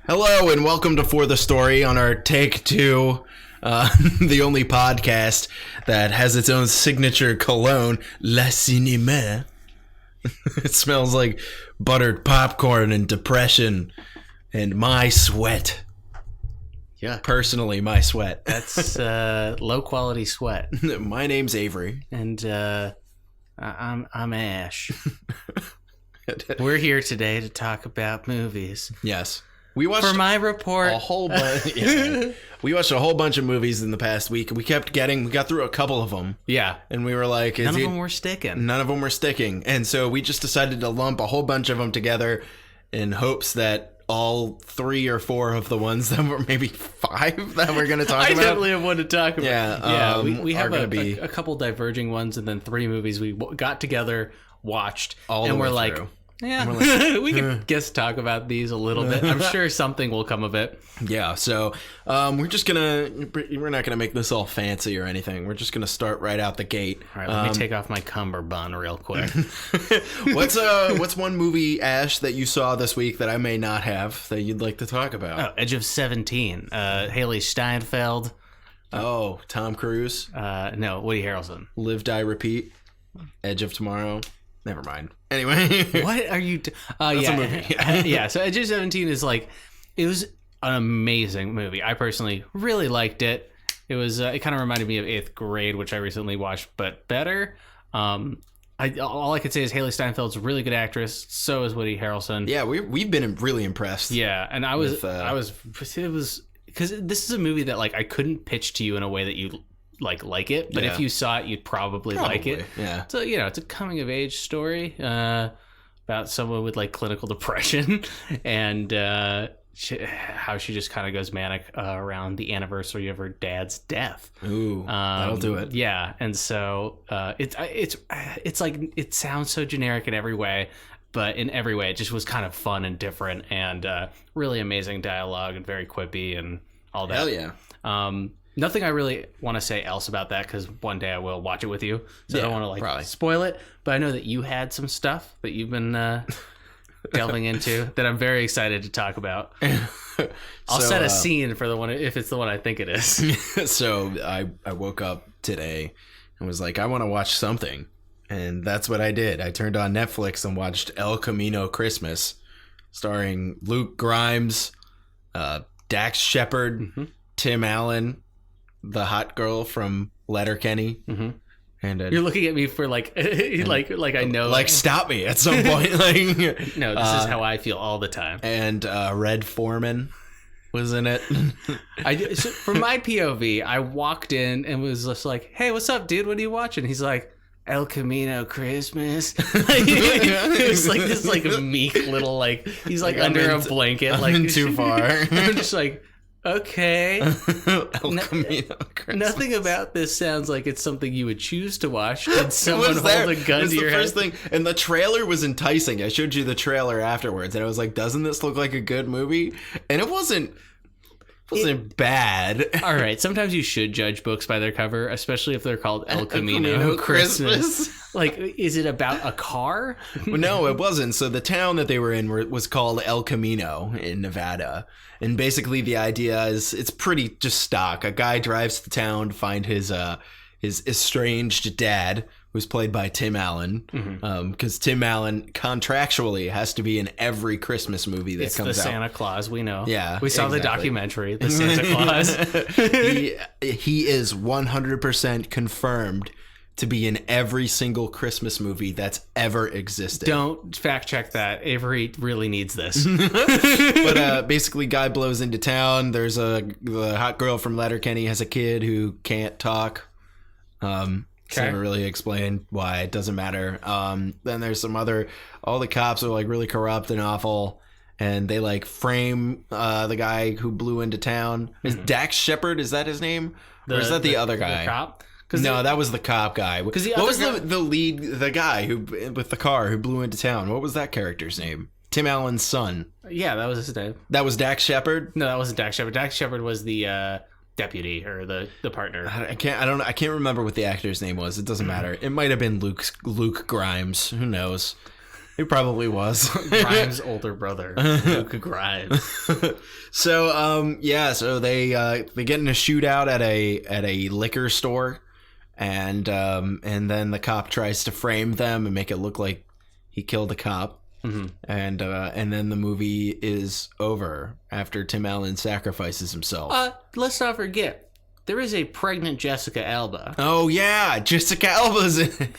Hello and welcome to For the Story on our Take 2, the only podcast that has its own signature cologne, La Cinéma. It smells like buttered popcorn and depression and my sweat. Yeah. Personally, my sweat. That's low quality sweat. My name's Avery. And I'm Ash. We're here today to talk about movies. Yes. We watched for my report a whole bunch. We watched a whole bunch of movies in the past week. We got through a couple of them. Yeah. And we were like, none of them were sticking. None of them were sticking. And so we just decided to lump a whole bunch of them together in hopes that all 3 or 4 of the ones that were maybe 5 that we're going to talk about. I definitely have one to talk about. Yeah. We have a couple diverging ones and then 3 movies we got together, watched, and we're like, through. Yeah, like, we could guess talk about these a little bit. I'm sure something will come of it. Yeah, so we're not gonna make this all fancy or anything. We're just gonna start right out the gate. All right, let me take off my cummerbund real quick. What's one movie, Ash, that you saw this week that I may not have that you'd like to talk about? Oh, Edge of 17. Haley Steinfeld. Oh, Tom Cruise. No, Woody Harrelson. Live, Die, Repeat. Edge of Tomorrow. Never mind. Anyway. What are you... That's a movie. Yeah, so Edge of 17 is like... It was an amazing movie. I personally really liked it. It was... it kind of reminded me of 8th Grade, which I recently watched, but better. All I could say is Haley Steinfeld's a really good actress. So is Woody Harrelson. Yeah, we've been really impressed. Yeah, and it was... Because this is a movie that like I couldn't pitch to you in a way that you... like it, but if you saw it, you'd probably like it. Yeah. So, it's a coming of age story about someone with like clinical depression and how she just kind of goes manic around the anniversary of her dad's death. Ooh, that'll do it. Yeah, and so it's like it sounds so generic in every way, but in every way it just was kind of fun and different and really amazing dialogue and very quippy and all that. Hell yeah. Nothing I really want to say else about that because one day I will watch it with you. So I don't want to spoil it. But I know that you had some stuff that you've been delving into that I'm very excited to talk about. I'll set a scene for the one if it's the one I think it is. So I woke up today and was like, I want to watch something. And that's what I did. I turned on Netflix and watched El Camino Christmas, starring Luke Grimes, Dax Shepard, Tim Allen, the hot girl from Letterkenny, and you're looking at me for like I know, like stop me at some point. Like no, this is how I feel all the time. And Red Foreman was in it. So from my POV, I walked in and was just like, "Hey, what's up, dude? What are you watching?" He's like, El Camino Christmas. It was like this like meek little like he's like under a blanket like too far. I'm just like. Okay. El Camino Christmas. Nothing about this sounds like it's something you would choose to watch. Did someone hold a gun to your head? Thing, and the trailer was enticing. I showed you the trailer afterwards, and I was like, "Doesn't this look like a good movie?" And it wasn't bad. All right. Sometimes you should judge books by their cover, especially if they're called El Camino Christmas. Like, is it about a car? No, it wasn't. So the town that they were in was called El Camino in Nevada. And basically the idea is it's pretty just stock. A guy drives to town to find his estranged dad, who's played by Tim Allen. Because Tim Allen contractually has to be in every Christmas movie that comes out. It's the Santa Claus, we know. Yeah, we saw the documentary, The Santa Claus. He is 100% confirmed to be in every single Christmas movie that's ever existed. Don't fact check that. Avery really needs this. But basically, guy blows into town. There's the hot girl from Letterkenny has a kid who can't talk. It's never really explained why. It doesn't matter. Then there's all the cops are like really corrupt and awful. And they like frame the guy who blew into town. Is Dax Shepard, is that his name? Or is that the other guy? The cop? No, that was the cop guy. What was the guy who with the car who blew into town? What was that character's name? Tim Allen's son. Yeah, that was his name. That was Dax Shepard? No, that wasn't Dax Shepard. Dax Shepard was the deputy or the partner. I can't remember what the actor's name was. It doesn't matter. It might have been Luke Grimes. Who knows? He probably was. Grimes' older brother, Luca Grimes. So so they get in a shootout at a liquor store, and then the cop tries to frame them and make it look like he killed a cop. Mm-hmm. And then the movie is over after Tim Allen sacrifices himself. Let's not forget, there is a pregnant Jessica Alba. Oh yeah, Jessica Alba's in it.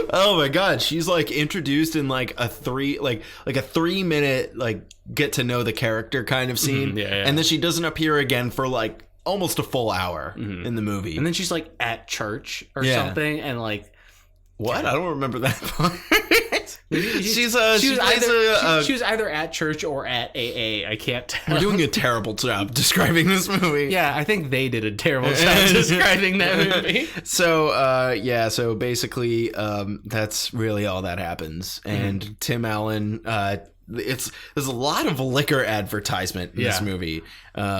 Oh my god, she's like introduced in like a 3-minute like get to know the character kind of scene. Mm-hmm, yeah. And then she doesn't appear again for like almost a full hour in the movie. And then she's like at church or something, and like what? I don't remember that part. She was either at church or at AA. I can't tell. We're doing a terrible job describing this movie. Yeah, I think they did a terrible job describing that movie. So basically, that's really all that happens. And Tim Allen, there's a lot of liquor advertisement in this movie,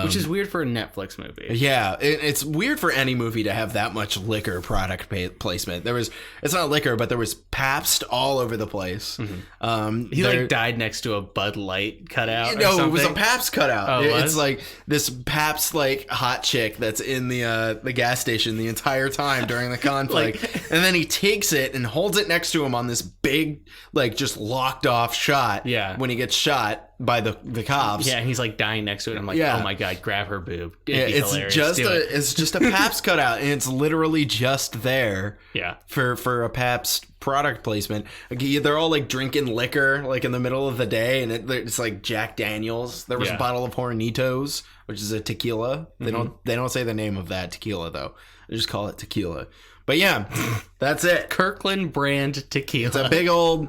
which is weird for a Netflix movie. Yeah, it's weird for any movie to have that much liquor product placement. It's not liquor, but there was Pabst all over the place. Mm-hmm. He died next to a Bud Light cutout. No, it was a Pabst cutout. Oh, it's like this Pabst like hot chick that's in the gas station the entire time during the conflict, and then he takes it and holds it next to him on this big like just locked off shot. Yeah. When he gets shot by the cops. Yeah, and he's like dying next to it. I'm like, oh my god, grab her boob. It's just a Pabst cutout, and it's literally just there. Yeah. For a Pabst product placement. Like, they're all like drinking liquor like in the middle of the day, and it's like Jack Daniels. There was a bottle of Hornitos, which is a tequila. They don't say the name of that tequila though. They just call it tequila. But yeah, that's it. Kirkland brand tequila.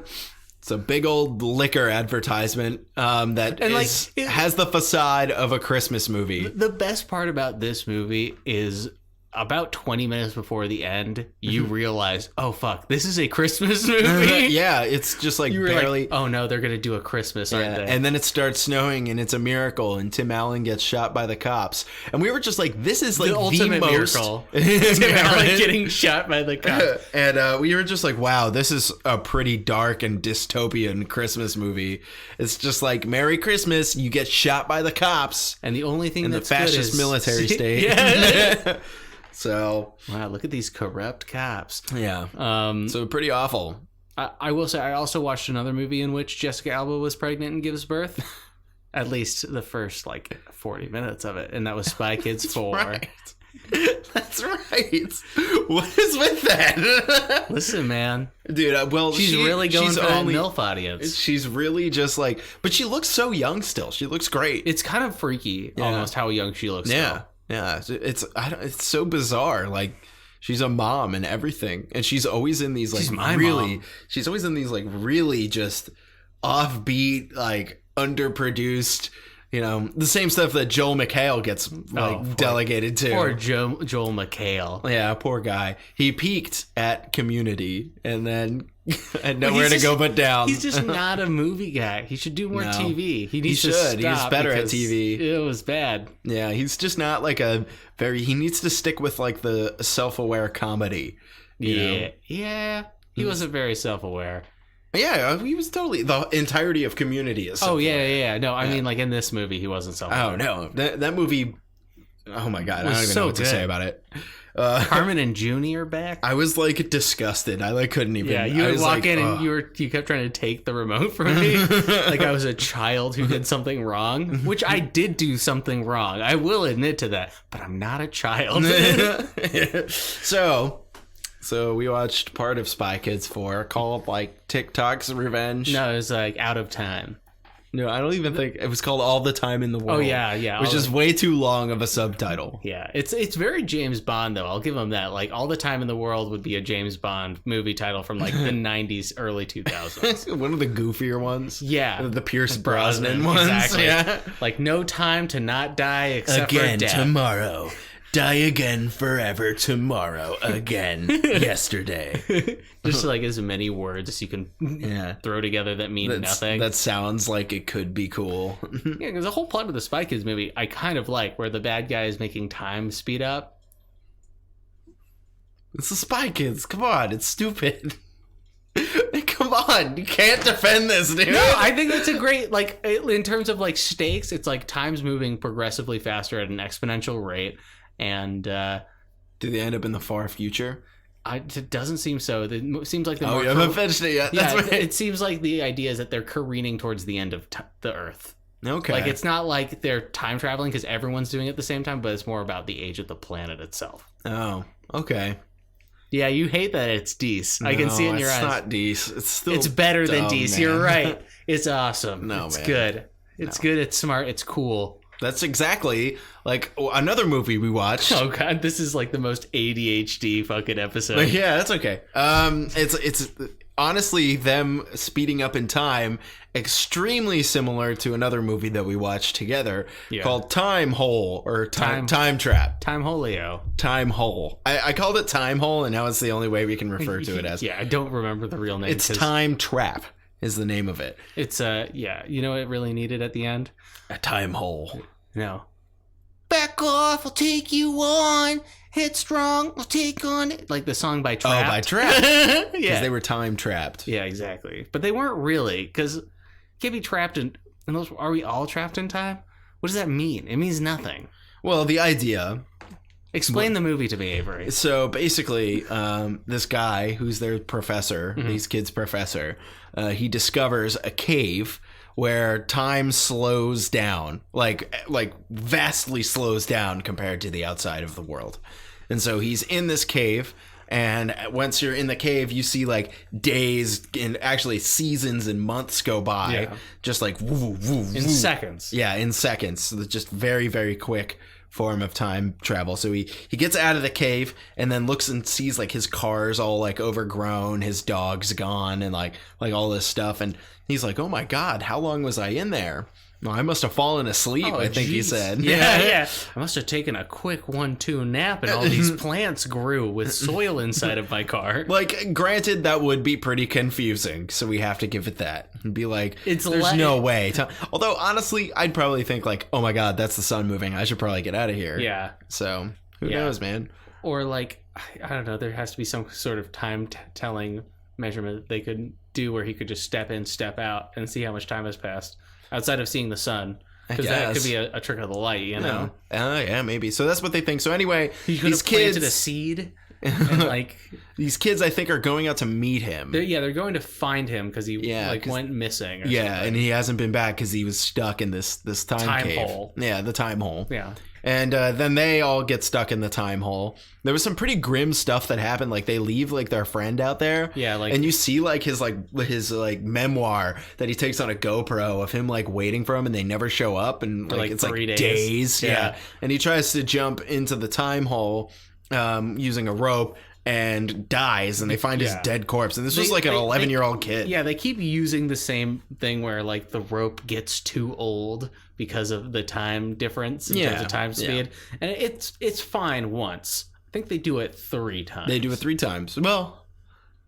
It's a big old liquor advertisement has the facade of a Christmas movie. The best part about this movie is about 20 minutes before the end, you realize, oh fuck, this is a Christmas movie. Yeah, it's just like barely. Like, oh no, they're gonna do a Christmas, aren't they? And then it starts snowing, and it's a miracle, and Tim Allen gets shot by the cops, and we were just like, this is like the ultimate miracle. Tim Allen getting shot by the cops, and we were just like, wow, this is a pretty dark and dystopian Christmas movie. It's just like Merry Christmas, you get shot by the cops, and the only thing in that's the fascist good is military state. Yeah. So wow, look at these corrupt cops. Yeah. So pretty awful. I will say I also watched another movie in which Jessica Alba was pregnant and gives birth. At least the first like 40 minutes of it, and that was Spy Kids 4. Right. That's right. What is with that? Listen, man, dude. Well, she's really going for that MILF audience. She's really just like, but she looks so young still. She looks great. It's kind of freaky, almost how young she looks. Yeah. Still. Yeah, it's so bizarre. Like, she's a mom and everything, and she's always in these like she's always in these like really just offbeat, like underproduced, the same stuff that Joel McHale gets delegated to. Poor Joel McHale. Yeah, poor guy. He peaked at Community and then had nowhere to go but down. He's just not a movie guy. He should do more TV. He needs to stop. He's better at TV. It was bad. Yeah, he's just not like he needs to stick with like the self-aware comedy. You know? Yeah. He wasn't very self-aware. Yeah, he was totally the entirety of Community is. Oh yeah. No, I mean like in this movie he wasn't self-aware. Oh no, that movie. Oh my god, I don't even know what to say about it. Carmen and Junie are back. I was like disgusted. I like couldn't even. Yeah, you would walk in and you kept trying to take the remote from me, like I was a child who did something wrong, which I did do something wrong. I will admit to that, but I'm not a child. So we watched part of Spy Kids 4 called like TikTok's Revenge. No, it was like Out of Time. No, I don't even think it was called All the Time in the World. Oh yeah, which is way too long of a subtitle. Yeah, it's very James Bond though. I'll give him that. Like All the Time in the World would be a James Bond movie title from like the 90s, early 2000s. One of the goofier ones. Yeah, the Pierce Brosnan ones. Exactly. Yeah, like No Time to Not Die Except Again for Death. Tomorrow. Die again forever tomorrow again yesterday. Just like as many words as you can throw together that mean nothing. That sounds like it could be cool. Yeah, because the whole plot of the Spy Kids movie I kind of like, where the bad guy is making time speed up. It's the Spy Kids. Come on, it's stupid. Come on, you can't defend this, dude. No, I think that's a great, like, in terms of, like, stakes, it's like time's moving progressively faster at an exponential rate, and do they end up in the far future? It doesn't seem so. It seems like you haven't finished it yet. Yeah, it seems like the idea is that they're careening towards the end of the Earth. Okay. Like, it's not like they're time traveling because everyone's doing it at the same time, but it's more about the age of the planet itself. Oh, okay. Yeah, you hate that it's Dees. I can see it in your eyes. It's not Dees. It's better than Dees. You're right. It's awesome. No, it's man. good. It's good. It's smart. It's cool. That's exactly like another movie we watched. Oh god, this is like the most ADHD fucking episode. But yeah, that's okay. It's honestly them speeding up in time, extremely similar to another movie that we watched together called Time Hole or Time Trap. Time Holio. Time Hole. I called it Time Hole, and now it's the only way we can refer to it as. Yeah, I don't remember the real name. It's Time Trap is the name of it. It's you know what it really needed at the end? A time hole. No. Back off, I'll take you on. Headstrong, I'll take on it. Like the song by Trapped. Oh, by Trapped. Because Yeah. they were time trapped. Yeah, exactly. But they weren't really, because you can't be trapped in those. Are we all trapped in time? What does that mean? It means nothing. Well, the idea. Explain the movie to me, Avery. So basically, this guy who's their professor, these kids' professor, he discovers a cave where time slows down, like vastly slows down compared to the outside of the world. And so he's in this cave, and once you're in the cave, you see like days and actually seasons and months go by, just like woo, woo, woo. In seconds. Yeah, in seconds. So it's just very, very quick form of time travel. So he gets out of the cave and then looks and sees like his car's all like overgrown, his dog's gone, and like all this stuff, and he's like, oh my god, how long was I in there? Well, I must have fallen asleep. I think he said. Yeah. I must have taken a quick 1-2 nap, and all these plants grew with soil inside of my car. Like, granted, that would be pretty confusing, so we have to give it that. And be like, there's no way. Although, honestly, I'd probably think like, oh my god, that's the sun moving. I should probably get out of here. Yeah. So, who knows, man? Or like, I don't know, there has to be some sort of time-telling measurement they could do where he could just step in, step out, and see how much time has passed. Outside of seeing the sun. Because that could be a trick of the light, you know? Yeah, maybe. So that's what they think. So anyway, he could have planted a seed. And like these kids, I think, are going out to meet him. They're going to find him because he went missing. Or something. And he hasn't been back because he was stuck in this time cave. Hole. Yeah, the time hole. Yeah. And then they all get stuck in the time hole. There was some pretty grim stuff that happened. Like they leave like their friend out there. Yeah, like, and you see like his memoir that he takes on a GoPro of him like waiting for him, and they never show up, and like it's 3 like days. Yeah. And he tries to jump into the time hole using a rope, and dies, and they find his dead corpse. And this was like an 11-year-old kid. Yeah, they keep using the same thing where like the rope gets too old because of the time difference in terms of time speed. And it's fine once. I think they do it 3 times. They do it 3 times. Well,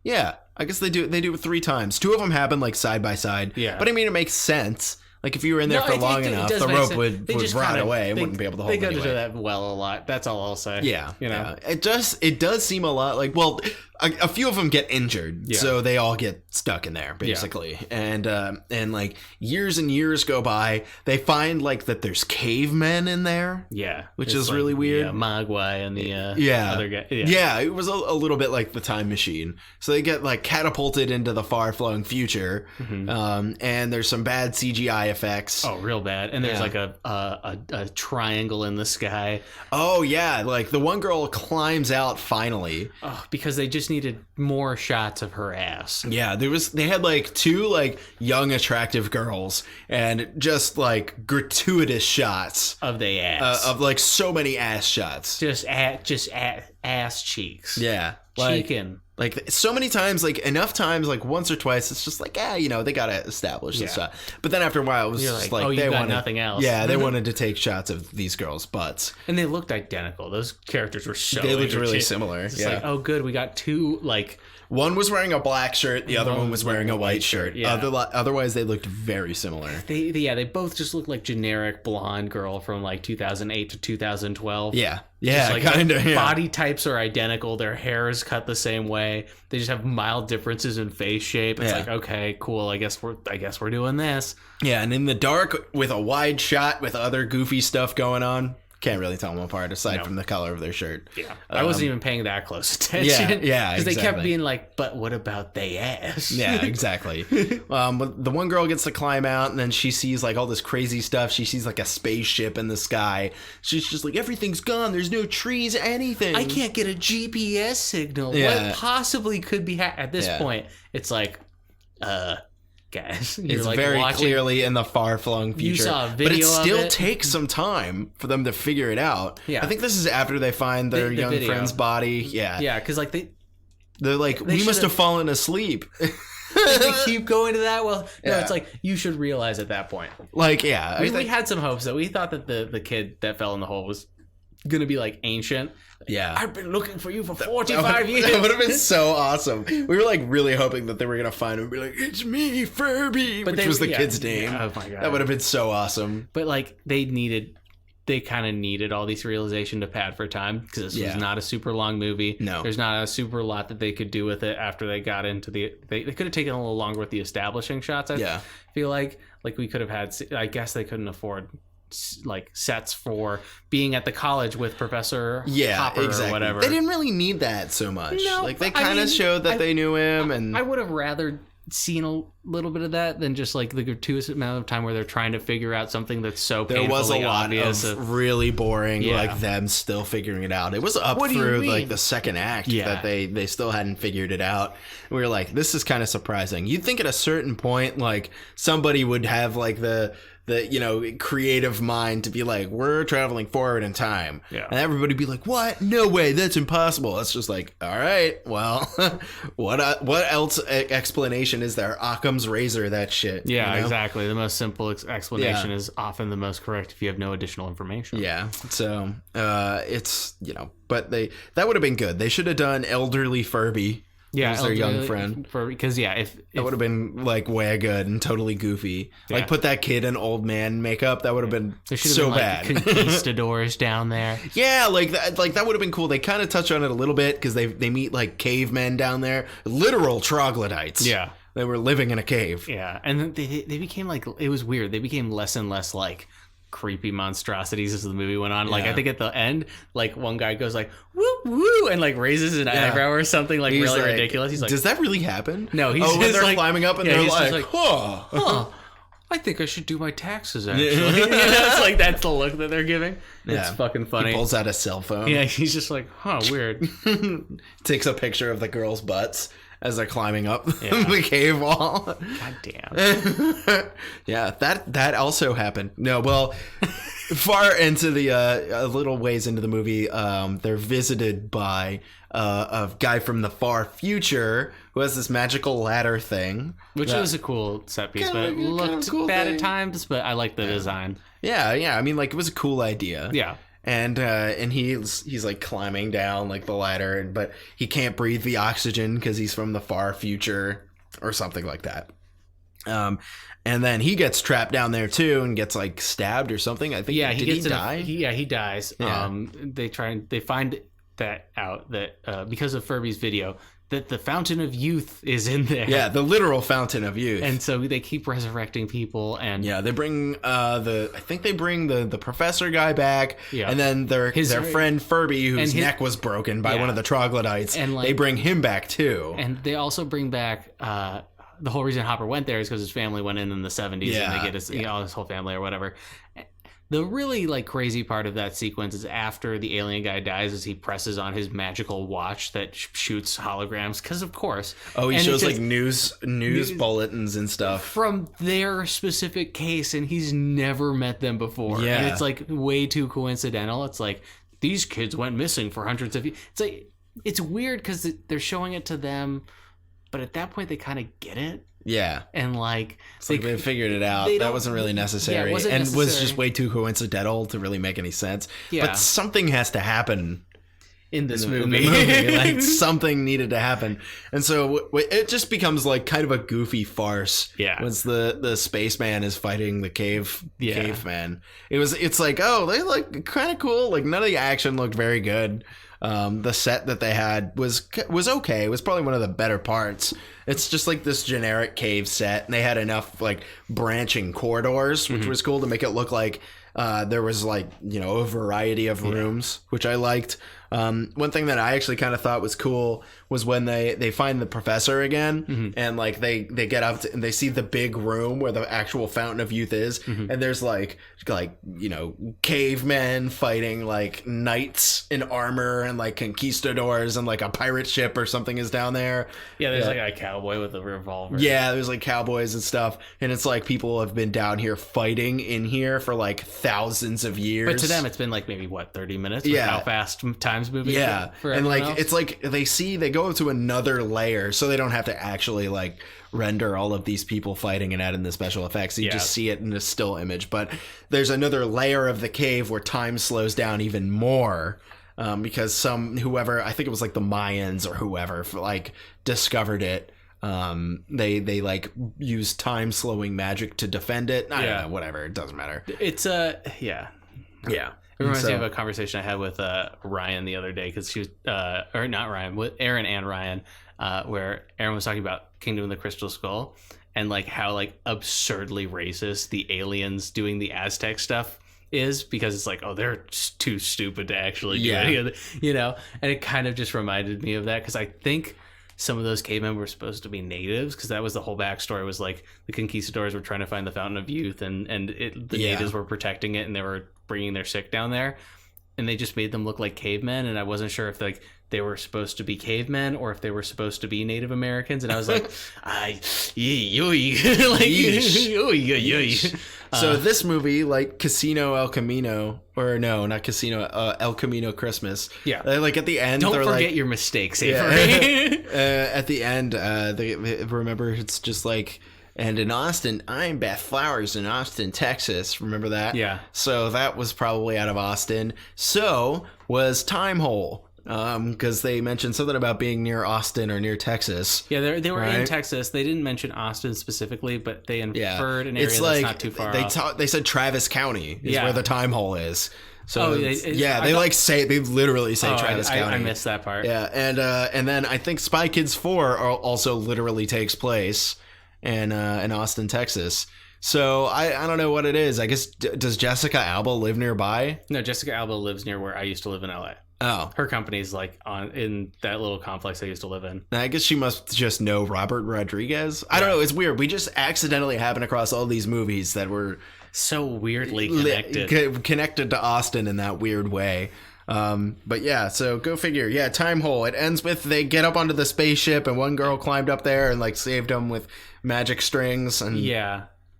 yeah, I guess they do it 3 times. 2 of them happen like side by side. Yeah. But I mean, it makes sense. Like if you were in there for long enough, the rope would rot away. It wouldn't be able to hold it anyway. They go to that well a lot. That's all I'll say. Yeah. You know? Yeah. It does seem a lot like, well, a few of them get injured, so they all get stuck in there basically. Yeah. And like years and years go by, they find like that there's cavemen in there. Yeah. Which is like, really weird. Mogwai and the other guy. Yeah, it was a little bit like the time machine. So they get like catapulted into the far-flung future. Mm-hmm. And there's some bad CGI effects. Oh, real bad. And there's like a triangle in the sky. Oh yeah, like the one girl climbs out finally. Oh, because they just needed more shots of her ass. Yeah, they had like 2 like young attractive girls and just like gratuitous shots of the ass. Of like so many ass shots. Just ass cheeks. Yeah. Cheeking. Like so many times, like enough times, like once or twice, it's just like, they got to establish this stuff. But then after a while, it was just like they wanted nothing else. Yeah, they wanted to take shots of these girls' butts. And they looked identical. Those characters were so They looked really similar. It's like, oh, good, we got 2, like... One was wearing a black shirt, the other one was wearing a white shirt. Yeah. Otherwise, they looked very similar. They both just looked like generic blonde girl from like 2008 to 2012. Yeah. Yeah, kind of. Yeah. Body types are identical. Their hair is cut the same way. They just have mild differences in face shape. It's like, okay, cool. I guess we're doing this. Yeah, and in the dark with a wide shot with other goofy stuff going on. Can't really tell them apart aside from the color of their shirt. Yeah, I wasn't even paying that close attention. Yeah, because they kept being like, "But what about they ass?" Yeah, exactly. The one girl gets to climb out, and then she sees like all this crazy stuff. She sees like a spaceship in the sky. She's just like, everything's gone. There's no trees, anything. I can't get a GPS signal. Yeah. What possibly could be at this point? It's like, guys, it's like very clearly in the far-flung future. You saw a video but it still of it. Takes some time for them to figure it out. Yeah, I think this is after they find their young friend's body. Yeah, because like they're like, we must have fallen asleep. They keep going to that. Well, no, it's like you should realize at that point. Like, yeah, we had some hopes that we thought that the kid that fell in the hole was gonna be like ancient. Yeah, I've been looking for you for 45 years. That would have been so awesome. We were like really hoping that they were gonna find him and be like, "It's me, Furby," which was the kid's name. Yeah, oh my god, that would have been so awesome. But like they kind of needed all these realization to pad for time because this was not a super long movie. No, there's not a super lot that they could do with it after they got into the. They could have taken a little longer with the establishing shots. I feel like we could have had. I guess they couldn't afford like sets for being at the college with Professor Hopper or whatever. They didn't really need that so much. No, like they kind of showed that they knew him, and I would have rather seen a little bit of that than just like the gratuitous amount of time where they're trying to figure out something that's so painfully there was a lot obvious of really boring like them still figuring it out. It was up through like the second act that they still hadn't figured it out. We were like, this is kind of surprising. You'd think at a certain point like somebody would have like the creative mind to be like, we're traveling forward in time. Yeah. And everybody would be like, what? No way, that's impossible. It's just like, all right, well, what else explanation is there? Occam's razor, that shit. Yeah, exactly. The most simple explanation is often the most correct if you have no additional information. Yeah. So it's, but that would have been good. They should have done elderly Furby. Yeah, their young friend. Because if that would have been like way good and totally goofy. Yeah. Like put that kid in old man makeup. That would have been so been, bad. Like, conquistadors down there. Yeah, like that would have been cool. They kind of touch on it a little bit because they meet like cavemen down there, literal troglodytes. Yeah, they were living in a cave. Yeah, and then they became like, it was weird. They became less and less like creepy monstrosities as the movie went on. Like I think at the end, like one guy goes like woo woo and like raises an eyebrow or something like really ridiculous. He's like, does that really happen? No, he's just when they're like, climbing up and they're like, huh. I think I should do my taxes actually. It's like that's the look that they're giving. It's fucking funny. He pulls out a cell phone. Yeah, he's just like, weird. Takes a picture of the girls' butts as they're climbing up the cave wall. God damn. Yeah, that also happened. No, well, far into the a little ways into the movie, they're visited by a guy from the far future who has this magical ladder thing, which was a cool set piece, but it looked cool bad at times. But I like the design. Yeah. I mean, like it was a cool idea. Yeah. And he's like climbing down like the ladder, but he can't breathe the oxygen because he's from the far future or something like that. And then he gets trapped down there too and gets like stabbed or something. I think. Yeah, he die? He dies. Yeah. They find that out that because of Furby's video, that the fountain of youth is in there. Yeah, the literal fountain of youth. And so they keep resurrecting people, and they bring the professor guy back, and then their friend Furby, whose neck was broken by one of the troglodytes, and they bring him back too. And they also bring back the whole reason Hopper went there is because his family went in the 70s, and they get his whole family or whatever. The really like crazy part of that sequence is after the alien guy dies, is he presses on his magical watch that shoots holograms, because of course. Oh, he shows like news bulletins and stuff from their specific case, and he's never met them before. Yeah, and it's like way too coincidental. It's like these kids went missing for hundreds of years. It's like it's weird because they're showing it to them, but at that point they kind of get it. Yeah. And like they figured it out. That wasn't really necessary. Yeah, was just way too coincidental to really make any sense. Yeah. But something has to happen in this in movie. the movie. Like something needed to happen, and so it just becomes like kind of a goofy farce. Yeah, once the spaceman is fighting the caveman, it's like, oh, they look kind of cool. Like none of the action looked very good. The set that they had was okay. It was probably one of the better parts. It's just like this generic cave set, and they had enough like branching corridors, which was cool to make it look like there was like, you know, a variety of rooms, which I liked. One thing that I actually kind of thought was cool was when they find the professor again, and like they get up and they see the big room where the actual Fountain of Youth is, and there's like you know, cavemen fighting like knights in armor and like conquistadors, and like a pirate ship or something is down there. Yeah, there's like a cowboy with a revolver. Yeah, there's like cowboys and stuff, and it's like people have been down here fighting in here for like thousands of years. But to them, it's been like maybe 30 minutes. Yeah, how fast time's moving. Yeah, for and like else. it's like they go to another layer, so they don't have to actually like render all of these people fighting and add in the special effects. You just see it in a still image. But there's another layer of the cave where time slows down even more. Because whoever, I think it was like the Mayans or whoever, like discovered it. They like use time slowing magic to defend it. I don't know, whatever. It doesn't matter. It's yeah. It reminds me of a conversation I had with Ryan the other day, because she was, or not Ryan, with Aaron and Ryan, where Aaron was talking about Kingdom of the Crystal Skull and like how like absurdly racist the aliens doing the Aztec stuff is, because it's like, oh, they're just too stupid to actually do it, you know? And it kind of just reminded me of that, because I think some of those cavemen were supposed to be natives, because that was the whole backstory, was like the conquistadors were trying to find the Fountain of Youth, and the natives were protecting it, and they were bringing their sick down there, and they just made them look like cavemen, and I wasn't sure if like they were supposed to be cavemen or if they were supposed to be Native Americans, and I was like, So this movie, like Casino El Camino, or no, not Casino, El Camino Christmas. Yeah. Like at the end, don't they're forget like, your mistakes, Avery. At the end, they remember, it's just like, and in Austin, I'm Beth Flowers in Austin, Texas. Remember that? Yeah. So that was probably out of Austin. So was Time Hole. Because they mentioned something about being near Austin or near Texas. Yeah, they were in Texas. They didn't mention Austin specifically, but they inferred an area that's not too far off. They said Travis County is where the Time Hole is. So they literally say Travis County. I missed that part. Yeah, and then I think Spy Kids 4 also literally takes place in Austin, Texas. So I don't know what it is. I guess, does Jessica Alba live nearby? No, Jessica Alba lives near where I used to live in LA. Oh, her company's like in that little complex I used to live in. I guess she must just know Robert Rodriguez. I don't know. It's weird. We just accidentally happened across all these movies that were so weirdly connected to Austin in that weird way. But yeah, so go figure. Yeah, Time Hole. It ends with they get up onto the spaceship and one girl climbed up there and like saved them with magic strings.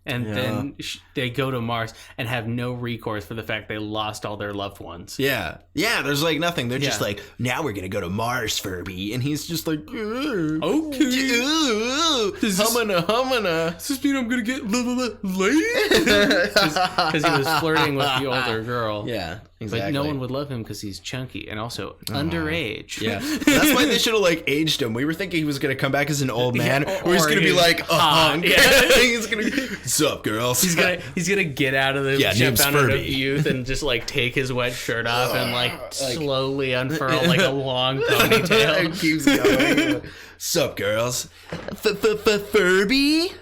And then they go to Mars and have no recourse for the fact they lost all their loved ones. Yeah, there's like nothing. They're just like, now we're going to go to Mars, Furby. And he's just like, okay. Humana. Does this mean I'm going to get laid? Because he was flirting with the older girl. Yeah, exactly. But no one would love him because he's chunky and also underage. Yeah, that's why they should have like aged him. We were thinking he was going to come back as an old man, or he's going to be like a hunk. Yeah. He's going to be, what's up, girls? He's gonna get out of the Fountain of Youth and just like take his wet shirt off and like slowly unfurl like a long ponytail. It keeps going. Sup, girls? Furby?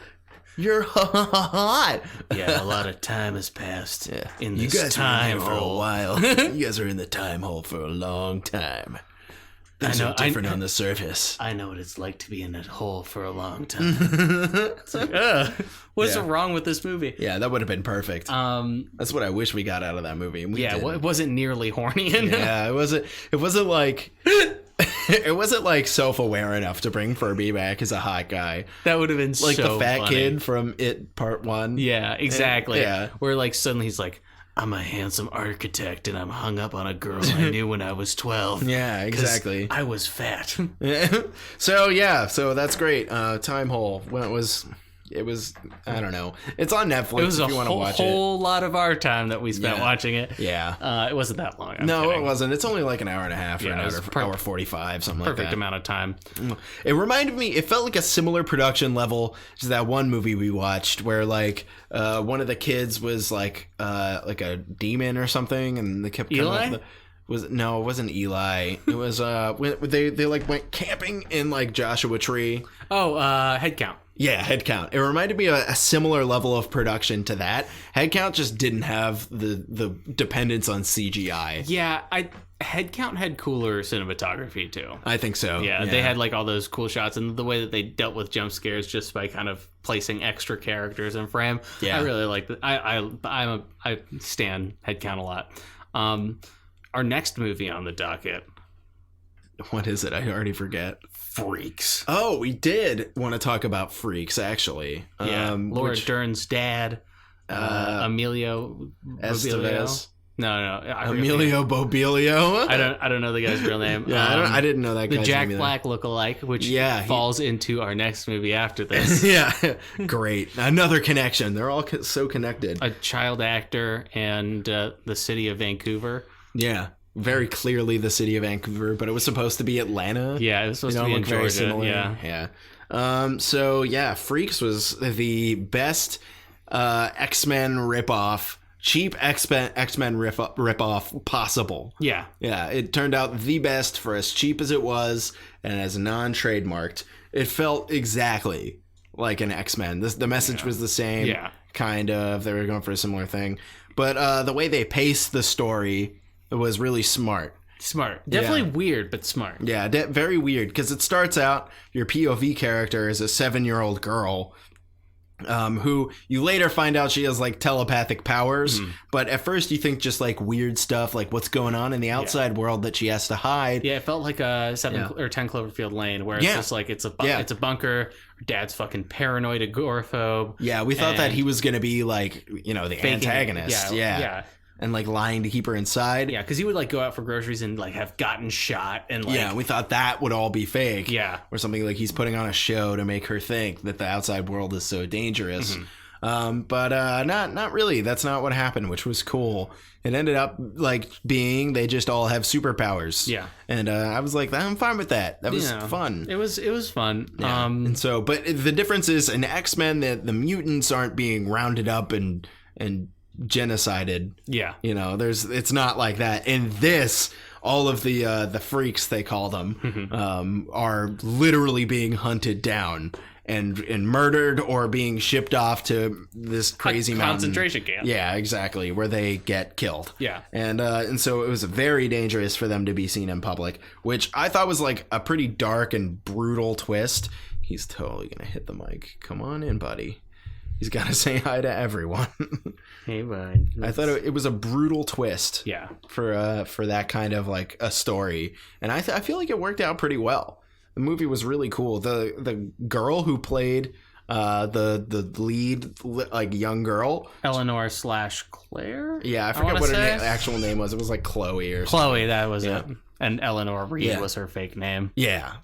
You're hot. Yeah, a lot of time has passed in this you guys time were in here for a while. You guys are in the time hole for a long time. Things are different on the surface. I know what it's like to be in that hole for a long time. It's like, what's wrong with this movie? Yeah, that would have been perfect. That's what I wish we got out of that movie. It wasn't nearly horny enough. Yeah, it wasn't like it wasn't like self-aware enough to bring Furby back as a hot guy. That would have been like so the fat funny. kid from It Part 1. Yeah, exactly. Yeah. Where like suddenly he's like, I'm a handsome architect and I'm hung up on a girl I knew when I was 12. Yeah, exactly. I was fat. So that's great. Time Hole. When it was it was, I don't know. It's on Netflix. It was if you want to watch it. a whole lot of our time that we spent watching it. Yeah. It wasn't that long. No, it wasn't. It's only like an hour and a half or an hour 45, something like that. Perfect amount of time. It reminded me, it felt like a similar production level to that one movie we watched where like one of the kids was like a demon or something, and they kept coming up it wasn't Eli. It was they like went camping in like Joshua Tree. Oh, Head Count. Yeah, Head Count. It reminded me of a similar level of production to that. Head Count just didn't have the dependence on CGI. Yeah, Head Count had cooler cinematography too. I think so. Yeah, they had like all those cool shots, and the way that they dealt with jump scares just by kind of placing extra characters in frame. Yeah, I really like that. I stan Head Count a lot. Our next movie on the docket. What is it? I already forget. Freaks. Oh, we did want to talk about Freaks, actually. Yeah, Laura Dern's dad, Emilio Estevez. No, Emilio Bobilio. I don't know the guy's real name. Yeah, I didn't know that guy's name. The Jack name Black lookalike, which falls into our next movie after this. Yeah, great. Another connection. They're all so connected. A child actor and the city of Vancouver. Yeah. Very clearly the city of Vancouver, but it was supposed to be Atlanta. Yeah, it was supposed to be in Georgia. Yeah. So yeah, Freaks was the best X-Men ripoff, cheap X-Men ripoff possible. Yeah. Yeah, it turned out the best for as cheap as it was and as non-trademarked. It felt exactly like an X-Men. The message was the same. Yeah. Kind of. They were going for a similar thing. But the way they paced the story, it was really smart. Definitely weird, but smart. Yeah, very weird, because it starts out, your POV character is a 7-year-old girl who you later find out she has like telepathic powers, but at first you think just like weird stuff, like what's going on in the outside world that she has to hide. Yeah, it felt like a 7 or 10 Cloverfield Lane, where it's just like it's a bunker. Her dad's fucking paranoid, agoraphobe. Yeah, we thought that he was going to be like, the antagonist. Yeah. And like lying to keep her inside. Yeah, because he would like go out for groceries and like have gotten shot and like we thought that would all be fake. Yeah, or something like he's putting on a show to make her think that the outside world is so dangerous. But not really. That's not what happened, which was cool. It ended up like being they just all have superpowers. Yeah, and I was like, I'm fine with that. That was fun. It was fun. Yeah. And so, but the difference is in X-Men that the mutants aren't being rounded up and genocided. Yeah, it's not like that. In this, all of the freaks, they call them, are literally being hunted down and murdered or being shipped off to this crazy concentration camp. Yeah, exactly, where they get killed. Yeah, and so it was very dangerous for them to be seen in public, which I thought was like a pretty dark and brutal twist. He's totally gonna hit the mic. Come on in, buddy. He's got to say hi to everyone. Hey, bud. I thought it was a brutal twist. Yeah. For that kind of like a story, and I feel like it worked out pretty well. The movie was really cool. The girl who played the lead like young girl, Eleanor / Claire. Yeah, I forget what her actual name was. It was like Chloe or something. Chloe, that was it. And Eleanor Reed was her fake name. Yeah,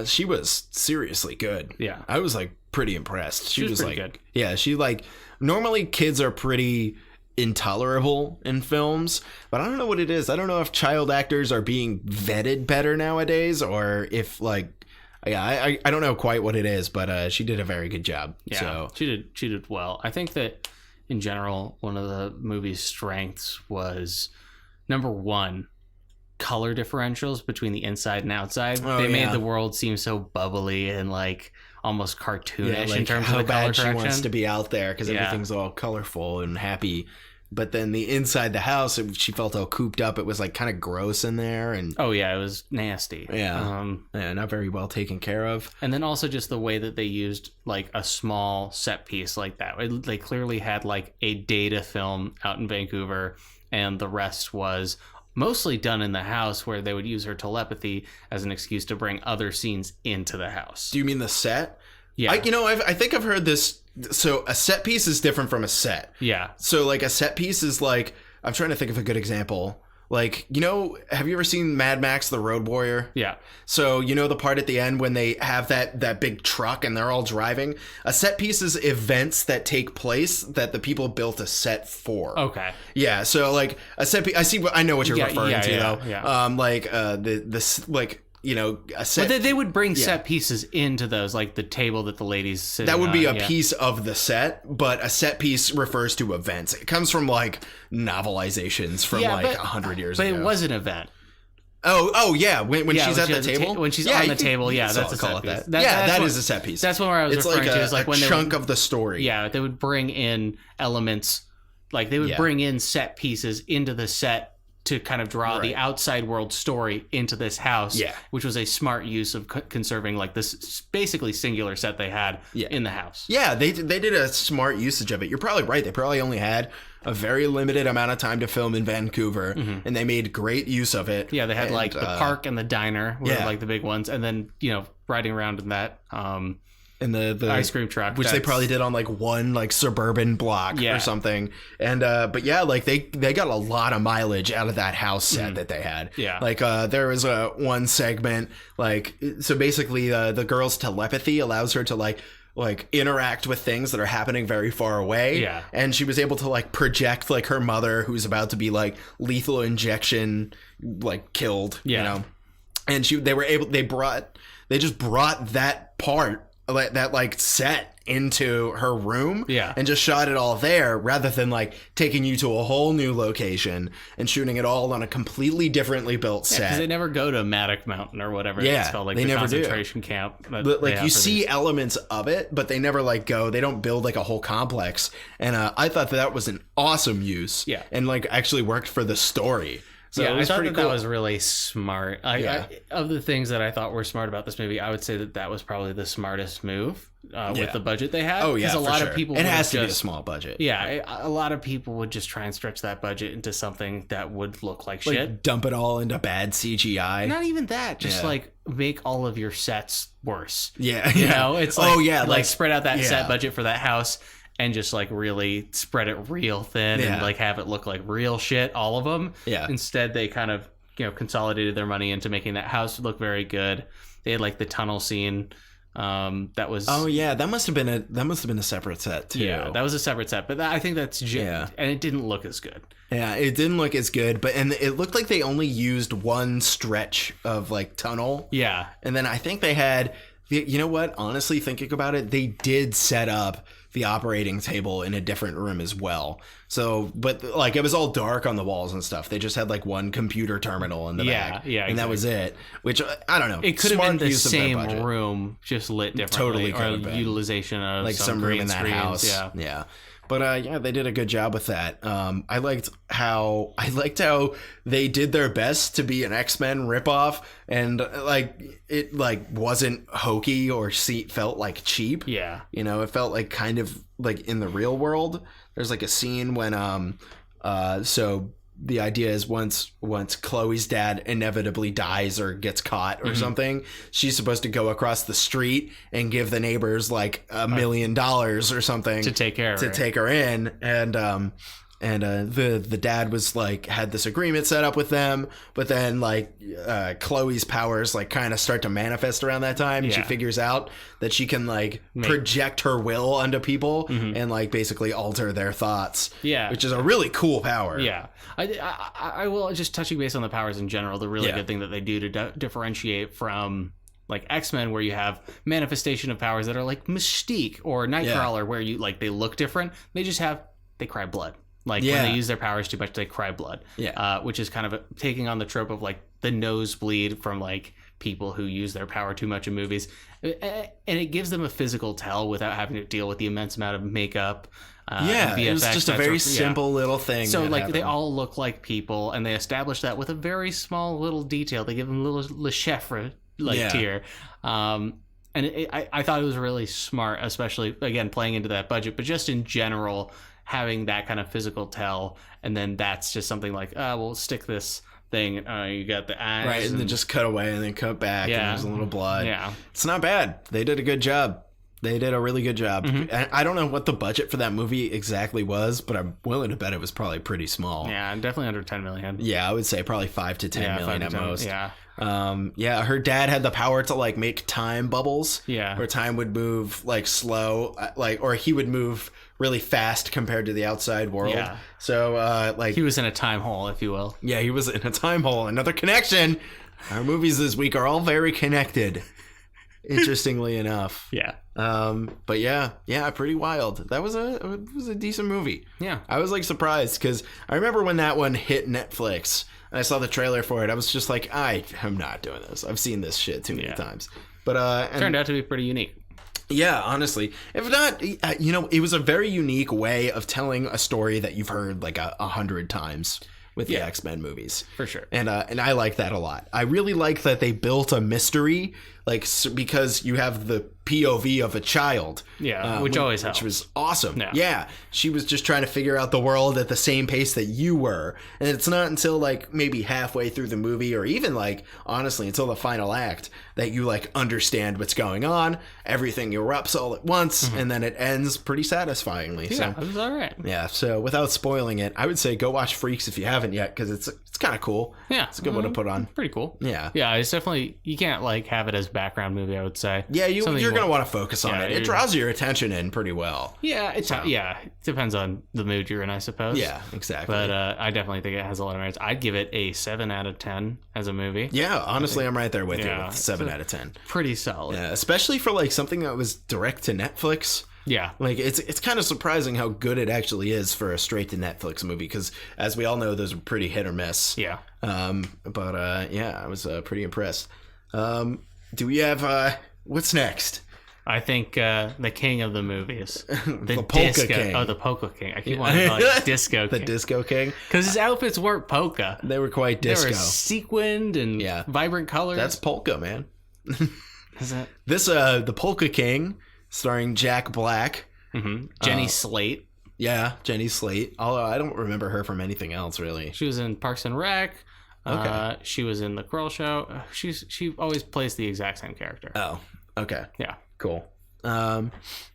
she was seriously good. Yeah, I was like pretty impressed. She was pretty like good. Yeah, she like normally kids are pretty intolerable in films, but I don't know what it is. I don't know if child actors are being vetted better nowadays, or if like I don't know quite what it is, but she did a very good job. Yeah, so she did well. I think that in general, one of the movie's strengths was number one, color differentials between the inside and outside. They made the world seem so bubbly and like almost cartoonish in terms of the color correction. She wants to be out there because everything's all colorful and happy. But then the inside the house, she felt all cooped up. It was like kind of gross in there, and it was nasty. Yeah, not very well taken care of. And then also just the way that they used like a small set piece like that. They clearly had like a data film out in Vancouver, and the rest was mostly done in the house, where they would use her telepathy as an excuse to bring other scenes into the house. Do you mean the set? Yeah. I think I've heard this. So a set piece is different from a set. Yeah. So like a set piece is like, I'm trying to think of a good example. Like, you know, have you ever seen Mad Max the Road Warrior? Yeah. So, you know the part at the end when they have that big truck and they're all driving? A set piece is events that take place that the people built a set for. Okay. Yeah, so like a set piece, I know what you're referring to though. Yeah. Like you know, a set. But they would bring set pieces into those, like the table that the ladies sit. That would be a piece of the set, but a set piece refers to events. It comes from like novelizations from 100 years ago. But it was an event. Oh yeah. When she's at the table, when she's on the table, that's a set piece. That is a set piece. That's what I was referring to. Is like when a chunk of the story. Yeah, they would bring in elements, like they would bring in set pieces into the set to kind of draw the outside world story into this house, which was a smart use of conserving like this basically singular set they had in the house. Yeah, they did a smart usage of it. You're probably right. They probably only had a very limited amount of time to film in Vancouver, and they made great use of it. Yeah, they had like the park and the diner were like the big ones, and then, you know, riding around in that in the ice cream truck, which they probably did on like one like suburban block or something. And but yeah, like they got a lot of mileage out of that house set that they had. Yeah, like there was one segment, like, so basically the girl's telepathy allows her to like interact with things that are happening very far away. Yeah, and she was able to like project like her mother, who's about to be like lethal injection like killed. You know, and they just brought that part, that like set, into her room and just shot it all there, rather than like taking you to a whole new location and shooting it all on a completely differently built set. Because they never go to Matic Mountain or whatever it's called, like the concentration camp. Like you see elements of it, but they never like go. They don't build like a whole complex. And I thought that was an awesome use. Yeah, and like actually worked for the story. So I thought that was really smart. Of the things that I thought were smart about this movie, I would say that was probably the smartest move with the budget they had. Oh yeah, because a lot of people. It has to be a small budget. Yeah, a lot of people would just try and stretch that budget into something that would look like shit. Dump it all into bad CGI. Not even that. Just like make all of your sets worse. Yeah, you know, it's like like spread out that set budget for that house. And just like really spread it real thin and like have it look like real shit, all of them. Yeah. Instead, they kind of, you know, consolidated their money into making that house look very good. They had like the tunnel scene. That was. Oh yeah, that must have been a separate set too. Yeah, that was a separate set, but I think that's and it didn't look as good. Yeah, it didn't look as good, and it looked like they only used one stretch of like tunnel. Yeah, and then I think they had. You know what? Honestly, thinking about it, they did set up the operating table in a different room as well. So, but like it was all dark on the walls and stuff. They just had like one computer terminal in the back. Yeah, and that was it. Which I don't know. It could have been the same room, just lit differently. Totally, or utilization of like some room in that screens. House. Yeah. But they did a good job with that. I liked how they did their best to be an X-Men ripoff, and like it like wasn't hokey or felt like cheap. Yeah, you know, it felt like kind of like in the real world. There's like a scene when so the idea is once Chloe's dad inevitably dies or gets caught or something, she's supposed to go across the street and give the neighbors like $1 million or something to take care of her. Take her in. And the dad was like had this agreement set up with them, but then like Chloe's powers like kind of start to manifest around that time, and she figures out that she can like project her will onto people and like basically alter their thoughts. Yeah, which is a really cool power. Yeah, I will just touching base on the powers in general. The really good thing that they do to differentiate from like X-Men, where you have manifestation of powers that are like Mystique or Nightcrawler, where you like they look different. They cry blood. Like when they use their powers too much, they cry blood. Yeah, which is kind of taking on the trope of like the nosebleed from like people who use their power too much in movies, and it gives them a physical tell without having to deal with the immense amount of makeup. It was just a very simple little thing. So like they all look like people, and they establish that with a very small little detail. They give them a little Le Chiffre tier. And I thought it was really smart, especially again playing into that budget, but just in general. Having that kind of physical tell, and then that's just something like, we'll stick this thing. You got the eyes, right, and then just cut away and then cut back, and there's a little blood. Yeah, it's not bad. They did a good job. They did a really good job. I don't know what the budget for that movie exactly was, but I'm willing to bet it was probably pretty small. Yeah, definitely under 10 million. Yeah, I would say probably 5 to 10 million at most. Yeah. Yeah, her dad had the power to like make time bubbles. Yeah. Where time would move like slow, like, or he would move really fast compared to the outside world. Yeah. So like he was in a time hole, if you will. Yeah, he was in a time hole. Another connection. Our movies this week are all very connected. Interestingly enough. Yeah. But yeah, pretty wild. It was a decent movie. Yeah. I was like surprised because I remember when that one hit Netflix and I saw the trailer for it. I was just like, I am not doing this. I've seen this shit too many times. But it turned out to be pretty unique. Yeah, honestly, if not, it was a very unique way of telling a story that you've heard like 100 times with the X-Men movies. For sure. And I like that a lot. I really like that they built a mystery, like, because you have the POV of a child. Yeah, which always helps. Which was awesome. Yeah. She was just trying to figure out the world at the same pace that you were. And it's not until like maybe halfway through the movie, or even like, honestly, until the final act, that you like understand what's going on. Everything erupts all at once, and then it ends pretty satisfyingly. Yeah, so, it was all right. Yeah, so without spoiling it, I would say go watch Freaks if you haven't yet, because it's kind of cool. Yeah. It's a good one to put on. Pretty cool. Yeah. Yeah, it's definitely, you can't like have it as background movie, I would say. Yeah, you're going to want to focus on it. It draws your attention in pretty well. Yeah, it depends on the mood you're in, I suppose. Yeah, exactly. But I definitely think it has a lot of merits. I'd give it a 7 out of 10 as a movie. Yeah, honestly, I'm right there with you with 7 out of 10. Pretty solid. Yeah, especially for like something that was direct to Netflix. Yeah. Like it's kind of surprising how good it actually is for a straight to Netflix movie, because as we all know, those are pretty hit or miss. Yeah. But yeah, I was pretty impressed. Do we have what's next? I think the king of the movies, the Polka King. Oh, the Polka King. I keep wanting to call it Disco King. The Disco King, because his outfits weren't polka. They were quite disco. They were sequined and vibrant colors. That's polka, man. Is it? This the Polka King, starring Jack Black, Jenny Slate. Yeah, Jenny Slate. Although I don't remember her from anything else really. She was in Parks and Rec. Okay. She was in The Kroll Show. She always plays the exact same character. Oh, okay. Yeah. Cool.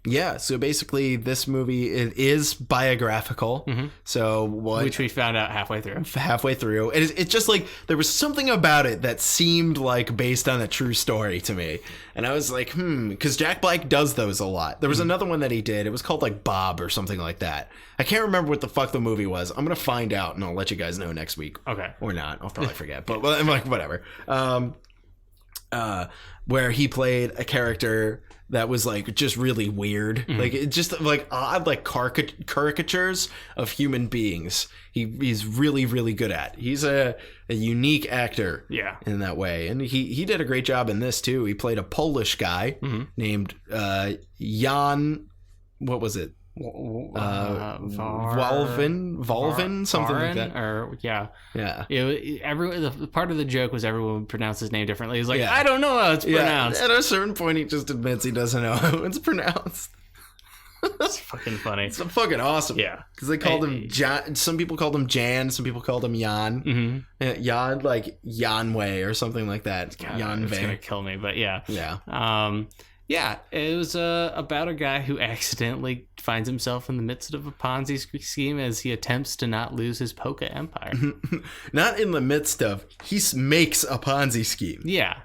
Yeah, so basically this movie is biographical. So which we found out halfway through. It's just like there was something about it that seemed like based on a true story to me. And I was like, because Jack Black does those a lot. There was another one that he did. It was called like Bob or something like that. I can't remember what the fuck the movie was. I'm going to find out and I'll let you guys know next week. Okay. Or not. I'll probably forget. But I'm like, whatever. Where he played a character that was like just really weird, like it just like odd, like caricatures of human beings. He's really, really good at. He's a unique actor, in that way, and he did a great job in this too. He played a Polish guy named Jan. What was it? Volvin, something like that. Or yeah. The part of the joke was everyone would pronounce his name differently. He's like, I don't know how it's pronounced. At a certain point, he just admits he doesn't know how it's pronounced. That's fucking funny. It's fucking awesome. Yeah, because they called him Jan. Some people called him Jan. Some people called him Jan. Jan, like Janway or something like that. Janway. It's gonna kill me, but yeah. Yeah, it was about a guy who accidentally finds himself in the midst of a Ponzi scheme as he attempts to not lose his Polka empire. Not in the midst of, he makes a Ponzi scheme. Yeah.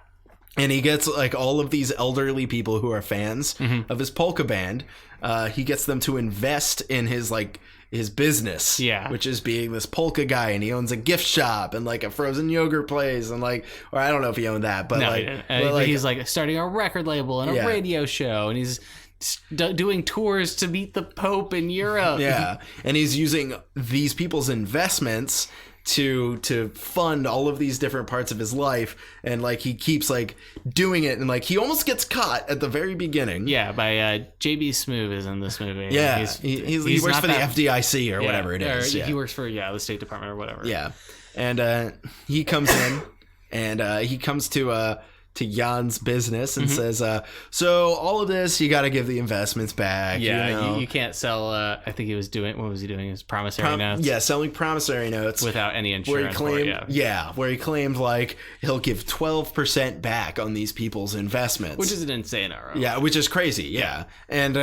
And he gets like all of these elderly people who are fans of his polka band. He gets them to invest in his business, which is being this polka guy, and he owns a gift shop and like a frozen yogurt place, and like, or I don't know if he owned that, but he's like starting a record label and a radio show, and he's doing tours to meet the Pope in Europe. Yeah, and he's using these people's investments to fund all of these different parts of his life, and like he keeps like doing it, and like he almost gets caught at the very beginning. Yeah, by JB Smoove is in this movie. Yeah, he works for the FDIC or whatever it is. He works for the State Department or whatever. Yeah, and he comes in, and he comes to to Jan's business and says, so all of this, you got to give the investments back. Yeah, you can't sell, I think he was doing, what was he doing? His promissory notes? Yeah, selling promissory notes. Without any insurance. Where he claimed like he'll give 12% back on these people's investments. Which is an insane ROI. Yeah, which is crazy, yeah. And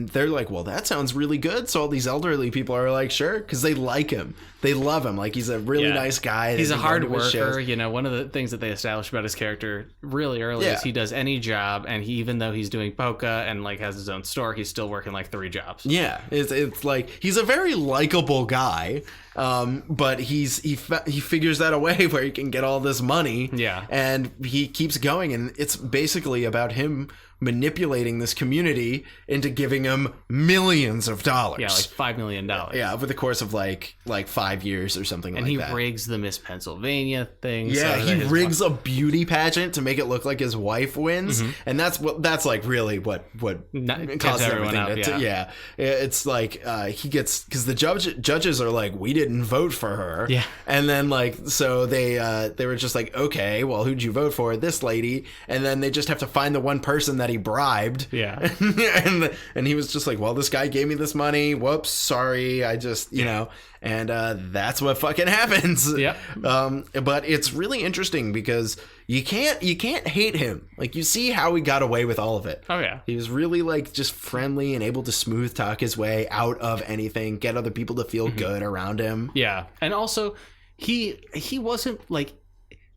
they're like, well, that sounds really good. So all these elderly people are like, sure, because they like him. They love him. Like, he's a really nice guy. He's a hard worker. You know, one of the things that they established about his character really early is he does any job, and even though he's doing Polka and like has his own store, he's still working like 3 jobs. Yeah, it's like he's a very likable guy, but he figures out a way where he can get all this money. Yeah, and he keeps going, and it's basically about him manipulating this community into giving him millions of dollars. Yeah, like $5 million. Yeah, over the course of like 5 years or something like that. And he rigs the Miss Pennsylvania thing. Yeah, he rigs a beauty pageant to make it look like his wife wins, and that's like really what causes everyone up. Yeah, it's like he gets, because the judges are like, we didn't vote for her. Yeah, and then like so they were just like, okay, well, who'd you vote for? This lady, and then they just have to find the one person that he bribed. Yeah. and he was just like, well, this guy gave me this money. Whoops, sorry. I just, you know, and that's what fucking happens. Yeah. But it's really interesting because you can't hate him. Like, you see how he got away with all of it. Oh yeah. He was really like just friendly and able to smooth talk his way out of anything, get other people to feel good around him. Yeah. And also he wasn't like,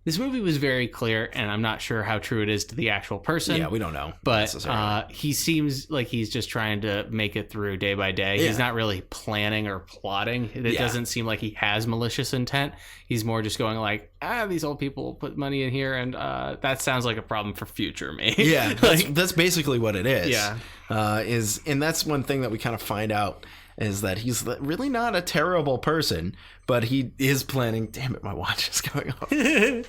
this movie was very clear, and I'm not sure how true it is to the actual person. Yeah, we don't know. But he seems like he's just trying to make it through day by day. Yeah. He's not really planning or plotting. It doesn't seem like he has malicious intent. He's more just going like, these old people put money in here, and that sounds like a problem for future me. Yeah, that's basically what it is. Yeah. And that's one thing that we kind of find out, is that he's really not a terrible person, but he is planning. Damn it, my watch is going off.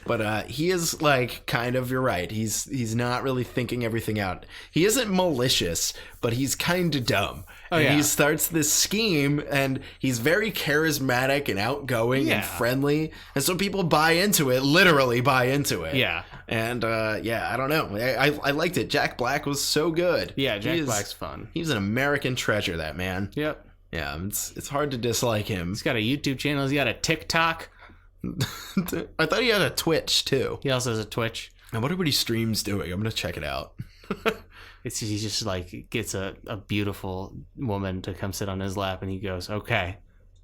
But he is like, kind of, you're right. He's not really thinking everything out. He isn't malicious, but he's kind of dumb. And he starts this scheme, and he's very charismatic and outgoing and friendly, and so people buy into it, literally buy into it. Yeah. And I don't know. I liked it. Jack Black was so good. Yeah, Jack Black's fun. He's an American treasure, that man. Yep. Yeah, it's hard to dislike him. He's got a YouTube channel. He's got a TikTok. I thought he had a Twitch, too. He also has a Twitch. I wonder what he streams doing. I'm going to check it out. He just like gets a beautiful woman to come sit on his lap, and he goes, okay.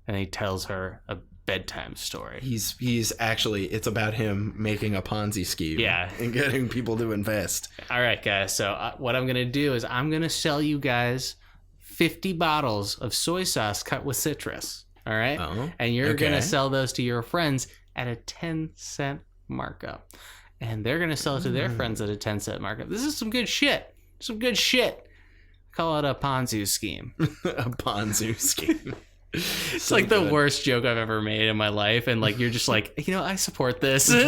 And he tells her a bedtime story. He's actually, it's about him making a Ponzi scheme. Yeah. And getting people to invest. All right, guys. So what I'm going to do is I'm going to sell you guys 50 bottles of soy sauce cut with citrus. All right. Oh, and you're going to sell those to your friends at a 10-cent markup. And they're going to sell it to their friends at a 10-cent markup. This is some good shit. Some good shit. Call it a Ponzi scheme. A Ponzi scheme. It's so like good. The worst joke I've ever made in my life, and like you're just like, I support this. What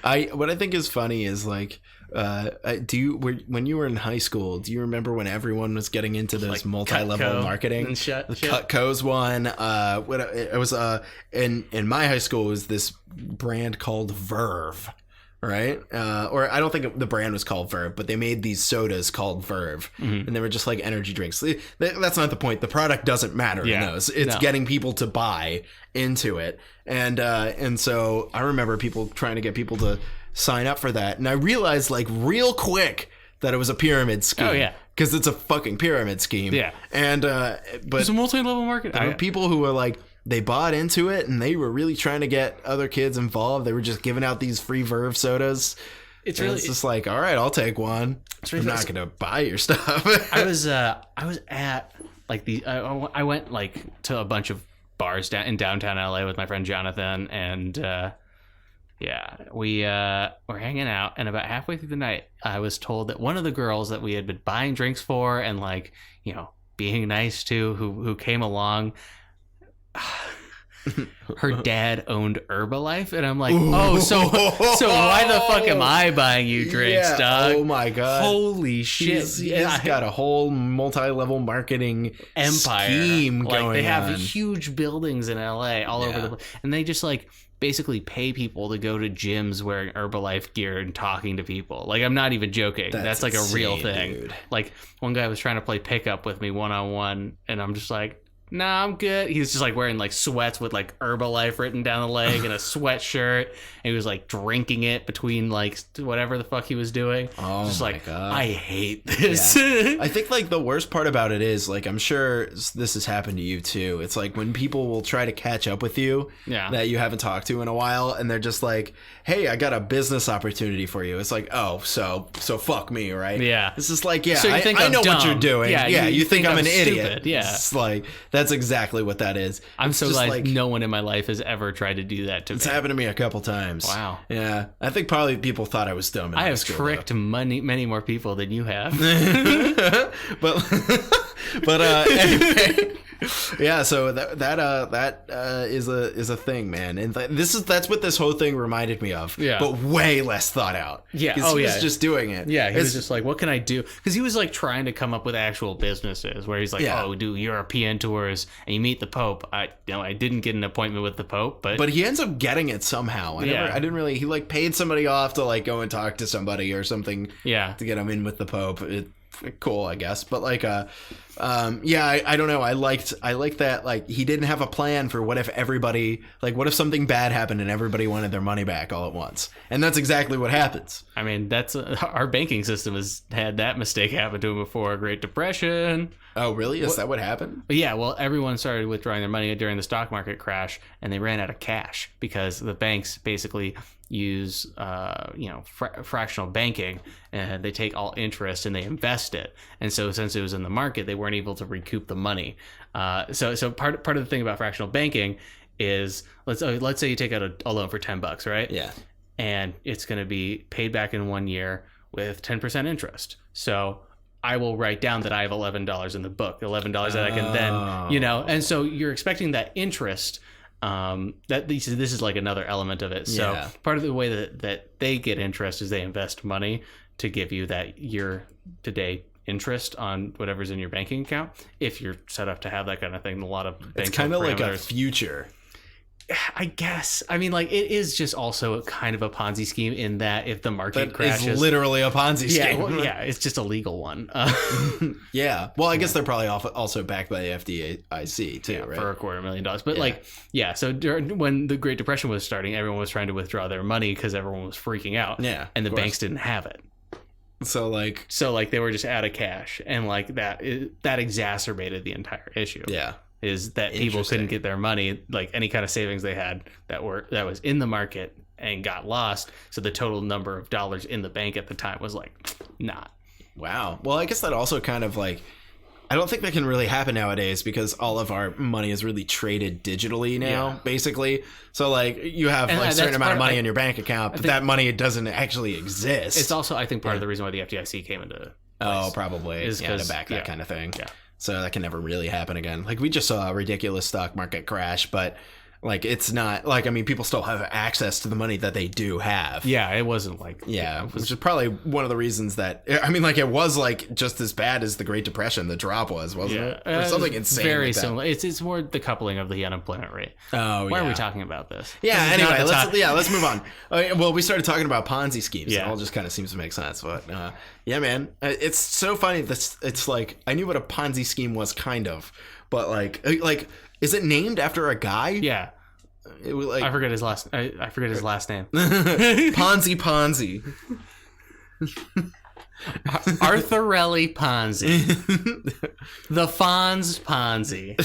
I think is funny is like, when you were in high school, do you remember when everyone was getting into this like multi-level marketing? And shit. Cutco's one. It was in my high school, it was this brand called Verve. Right? Or I don't think the brand was called Verve, but they made these sodas called Verve, and they were just like energy drinks. That's not the point. The product doesn't matter in those. It's getting people to buy into it. And so I remember people trying to get people to sign up for that. And I realized like real quick that it was a pyramid scheme. Oh, yeah. Because it's a fucking pyramid scheme. Yeah. And, but it's a multi-level market. There were people who were like, they bought into it, and they were really trying to get other kids involved. They were just giving out these free Verve sodas. It's just like, all right, I'll take one. I'm not going to buy your stuff. I was at like I went like to a bunch of bars in downtown LA with my friend Jonathan, and we were hanging out, and about halfway through the night, I was told that one of the girls that we had been buying drinks for and like, being nice to, who came along, her dad owned Herbalife, and I'm like, oh, so why the fuck am I buying you drinks, dog? Oh my god, holy shit! He's got a whole multi-level marketing empire scheme going on. They have huge buildings in LA all over the place, and they just like basically pay people to go to gyms wearing Herbalife gear and talking to people. Like, I'm not even joking. That's like insane, a real thing. Dude. Like, one guy was trying to play pickup with me one-on-one, and I'm just like, nah, I'm good. He's just like wearing like sweats with like Herbalife written down the leg and a sweatshirt, and he was like drinking it between like whatever the fuck he was doing. Oh just my like, god, I hate this. Yeah. I think like the worst part about it is like, I'm sure this has happened to you too. It's like when people will try to catch up with you that you haven't talked to in a while, and they're just like, hey, I got a business opportunity for you. It's like, oh, so fuck me, right? Yeah. It's just like, so you think I know dumb. what you're doing. Yeah, you think I'm an idiot. Stupid. Yeah. It's like, that's exactly what that is. I'm so glad like, no one in my life has ever tried to do that to me. It's happened to me a couple times. Wow. Yeah. I think probably people thought I was dumb. I have tricked many more people than you have. but anyway. Yeah, so that is a thing, man, and that's what this whole thing reminded me of. Yeah, but way less thought out. Yeah, he was just doing it. Yeah, he was just like, what can I do? Because he was like trying to come up with actual businesses where he's like, oh, do European tours and you meet the Pope. I didn't get an appointment with the Pope, but he ends up getting it somehow. I didn't really. He like paid somebody off to like go and talk to somebody or something. Yeah, to get him in with the Pope. Cool, I guess, but like I don't know, I liked that like he didn't have a plan for what if something bad happened and everybody wanted their money back all at once, and that's exactly what happens. I mean, that's our banking system has had that mistake happen to him before. Great Depression. Oh really? Is that what happened? Yeah, well, everyone started withdrawing their money during the stock market crash, and they ran out of cash because the banks basically use fractional banking, and they take all interest and they invest it, and so since it was in the market, they weren't able to recoup the money. So part of the thing about fractional banking is let's say you take out a loan for $10, right? Yeah, and it's going to be paid back in 1 year with 10% interest. So I will write down that I have $11 in the book, $11 that I can then, and so you're expecting that interest. This is like another element of it. So part of the way that they get interest is they invest money to give you that year-to-day interest on whatever's in your banking account. If you're set up to have that kind of thing, a lot of banks, it's kind of like a future. I guess. I mean, like, it is just also kind of a Ponzi scheme in that if the market crashes, it's literally a Ponzi scheme. It's just a legal one. Yeah. Well, I guess they're probably also backed by the FDIC too, right? For $250,000. But so when the Great Depression was starting, everyone was trying to withdraw their money because everyone was freaking out. Yeah. And the banks didn't have it. So they were just out of cash, and like that exacerbated the entire issue. Yeah. Is that people couldn't get their money, like any kind of savings they had that was in the market and got lost. So the total number of dollars in the bank at the time was like not. Wow. Well, I guess that also kind of like, I don't think that can really happen nowadays because all of our money is really traded digitally now, basically. So like you have like a certain amount of money in your bank account, but that money doesn't actually exist. It's also, I think, part of the reason why the FDIC came into place. Oh, probably. Is to back that kind of thing. Yeah. So that can never really happen again. Like we just saw a ridiculous stock market crash, but like it's not like, I mean, people still have access to the money that they do have. Yeah, it wasn't like which is probably one of the reasons that, I mean, like it was like just as bad as the Great Depression. The drop wasn't it? Or something insane. Very like similar. It's more the coupling of the unemployment rate. Oh, Why are we talking about this? Yeah. Anyway, let's move on. Well, we started talking about Ponzi schemes. Yeah. It all just kind of seems to make sense, but yeah, man, it's so funny. It's like I knew what a Ponzi scheme was, kind of, but like, is it named after a guy? Yeah. It was like, I forget his last name. Ponzi. Arthurelli Ponzi. The Fonz Ponzi.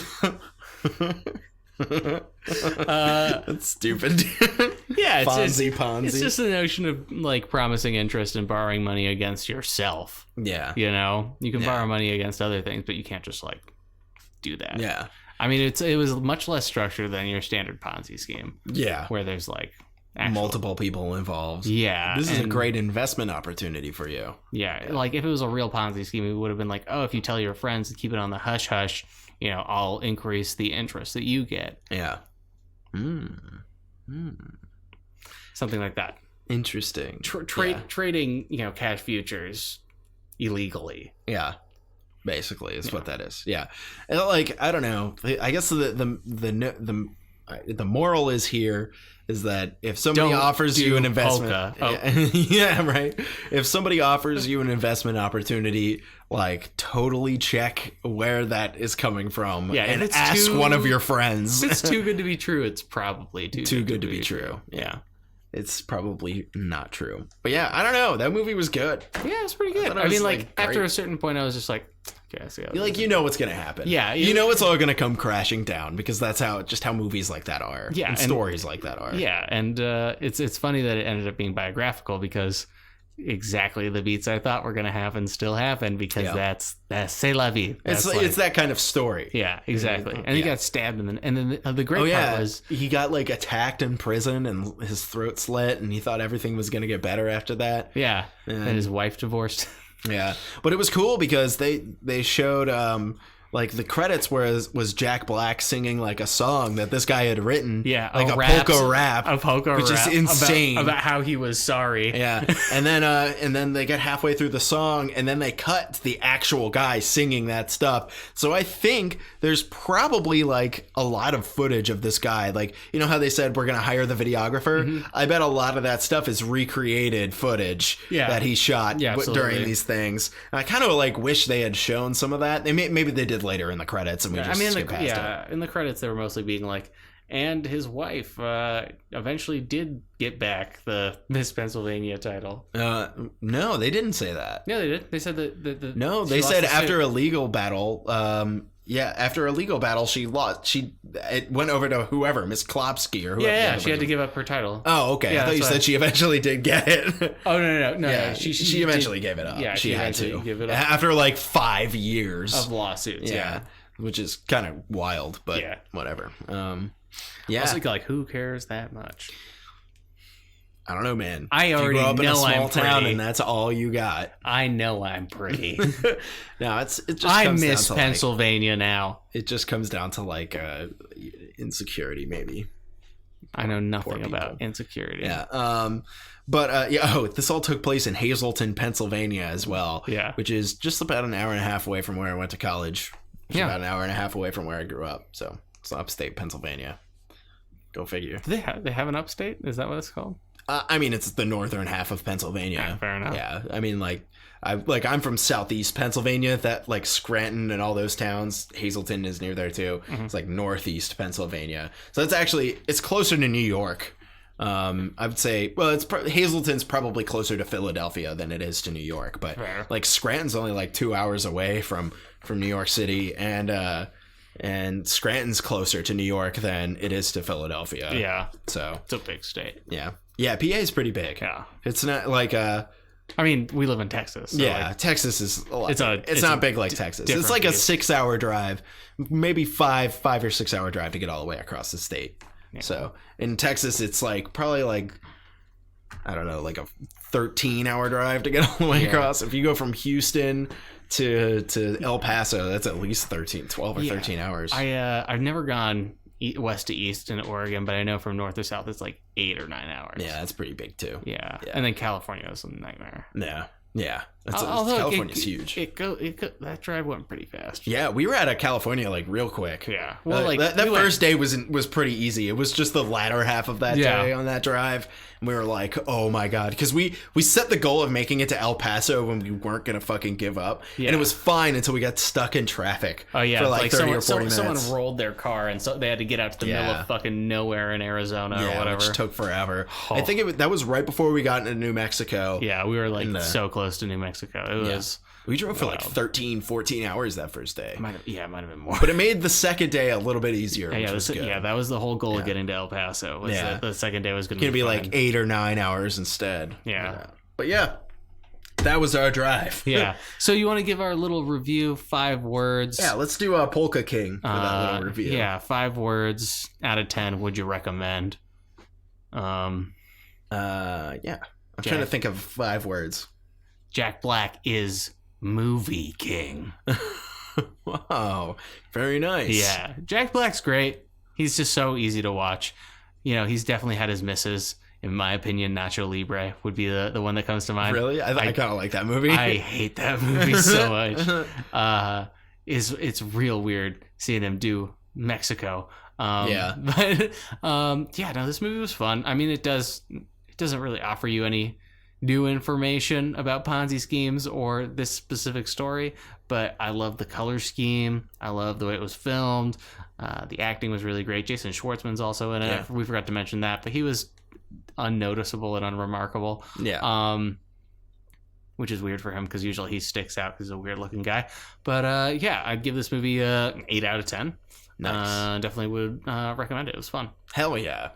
That's stupid. Yeah, Ponzi. It's just the notion of like promising interest and borrowing money against yourself. Yeah. You can borrow money against other things, but you can't just like do that. Yeah. I mean, it was much less structured than your standard Ponzi scheme. Yeah. Where there's like multiple people involved. Yeah. This is a great investment opportunity for you. Yeah. Like if it was a real Ponzi scheme, it would have been like, oh, if you tell your friends to keep it on the hush hush, I'll increase the interest that you get. Yeah. Something like that. Interesting. Trading, cash futures illegally. Yeah. Basically is what that is. Yeah. And like, I don't know. I guess the moral is here is that if somebody offers you an investment, yeah, right. If somebody offers you an investment opportunity, like totally check where that is coming from. Yeah, and ask one of your friends. If it's too good to be true, it's probably too good to be true. Yeah. It's probably not true. But yeah, I don't know. That movie was good. Yeah, it's pretty good. I mean, like after a certain point, I was just like, okay, I see how you know what's gonna happen. Yeah, you know it's all gonna come crashing down because that's how movies like that are. Yeah, and stories like that are. Yeah, and it's funny that it ended up being biographical because exactly the beats I thought were gonna happen still happen because that's c'est la vie. It's that kind of story. Yeah, exactly. And he got stabbed and then the great part was he got like attacked in prison and his throat slit and he thought everything was gonna get better after that. Yeah, and his wife divorced. Yeah, but it was cool because they showed like the credits was Jack Black singing like a song that this guy had written. Yeah, like a polka rap, which is insane about how he was sorry. Yeah, and then they get halfway through the song and then they cut to the actual guy singing that stuff. So I think there's probably like a lot of footage of this guy. Like, you know how they said we're gonna hire the videographer? Mm-hmm. I bet a lot of that stuff is recreated footage that he shot during these things. And I kind of like wish they had shown some of that. Maybe they did later in the credits and we just skip past it. In the credits they were mostly being like, and his wife eventually did get back the Miss Pennsylvania title. No, they didn't say that. Yeah, they did. They said that no, they said after a legal battle, after a legal battle, she lost. It went over to whoever, Miss Klopsky or whoever. Yeah, she had to give up her title. Oh, okay. Yeah, I thought you said she eventually did get it. Oh no. Yeah, she eventually gave it up. Yeah, she had to give it up after like 5 years of lawsuits. Yeah, which is kind of wild, but whatever. Yeah, also, like who cares that much? I don't know, man. I already know I'm pretty. You grew up in a small town and that's all you got. I know I'm pretty. No, it just I miss Pennsylvania now. It just comes down to like insecurity, maybe. I know nothing about insecurity. Yeah. But this all took place in Hazleton, Pennsylvania as well. Yeah. Which is just about an hour and a half away from where I went to college. About an hour and a half away from where I grew up. So it's upstate Pennsylvania. Go figure. Do they have an upstate? Is that what it's called? I mean, it's the northern half of Pennsylvania. Yeah, fair enough. Yeah, I mean, I'm from southeast Pennsylvania. That like Scranton and all those towns. Hazleton is near there too. Mm-hmm. It's like northeast Pennsylvania. So it's closer to New York. I would say, well, Hazleton's probably closer to Philadelphia than it is to New York. But like Scranton's only like 2 hours away from New York City, and Scranton's closer to New York than it is to Philadelphia. Yeah. So it's a big state. Yeah. Yeah, PA is pretty big. Yeah. It's not like I mean, we live in Texas. So Texas is a lot. It's not big like Texas. It's like a 6-hour drive, maybe 5 or 6 hour drive to get all the way across the state. Yeah. So in Texas, it's like probably like, I don't know, like a 13-hour drive to get all the way across. If you go from Houston to El Paso, that's at least 12 or 13 hours. I've never gone west to east in Oregon, but I know from north to south it's like 8 or 9 hours. Yeah, that's pretty big too. Yeah. And then California was a nightmare. Yeah. California's huge. That drive went pretty fast. Yeah, we were out of California like real quick. Yeah. Well, that first day was pretty easy. It was just the latter half of that day on that drive. And we were like, oh my God. Because we set the goal of making it to El Paso when we weren't going to fucking give up. Yeah. And it was fine until we got stuck in traffic. Oh, yeah. For like 30 or 40 minutes. Someone rolled their car and so they had to get out to the middle of fucking nowhere in Arizona or whatever. Which took forever. Oh. I think that was right before we got into New Mexico. Yeah, we were like so close to New Mexico. It was... We drove for like 13, 14 hours that first day. It might have been more. But it made the second day a little bit easier, which was good. Yeah, that was the whole goal of getting to El Paso. Was that the second day was going to be like 8 or 9 hours instead. Yeah. But that was our drive. Yeah. So you want to give our little review, 5 words? Yeah, let's do a Polka King for that little review. Yeah, 5 words out of 10 would you recommend? I'm trying to think of 5 words. Jack Black is movie king. Wow, very nice. Yeah, Jack Black's great. He's just so easy to watch. He's definitely had his misses. In my opinion, Nacho Libre would be the one that comes to mind. Really? I kind of like that movie. I hate that movie so much. It's real weird seeing him do Mexico. But this movie was fun. I mean, it doesn't really offer you any new information about Ponzi schemes or this specific story, but I love the color scheme. I love the way it was filmed. The acting was really great. Jason Schwartzman's also in it. Yeah. We forgot to mention that, but he was unnoticeable and unremarkable. Yeah. Which is weird for him because usually he sticks out because he's a weird looking guy. But I'd give this movie an 8 out of 10. Nice. Definitely would recommend it. It was fun. Hell yeah.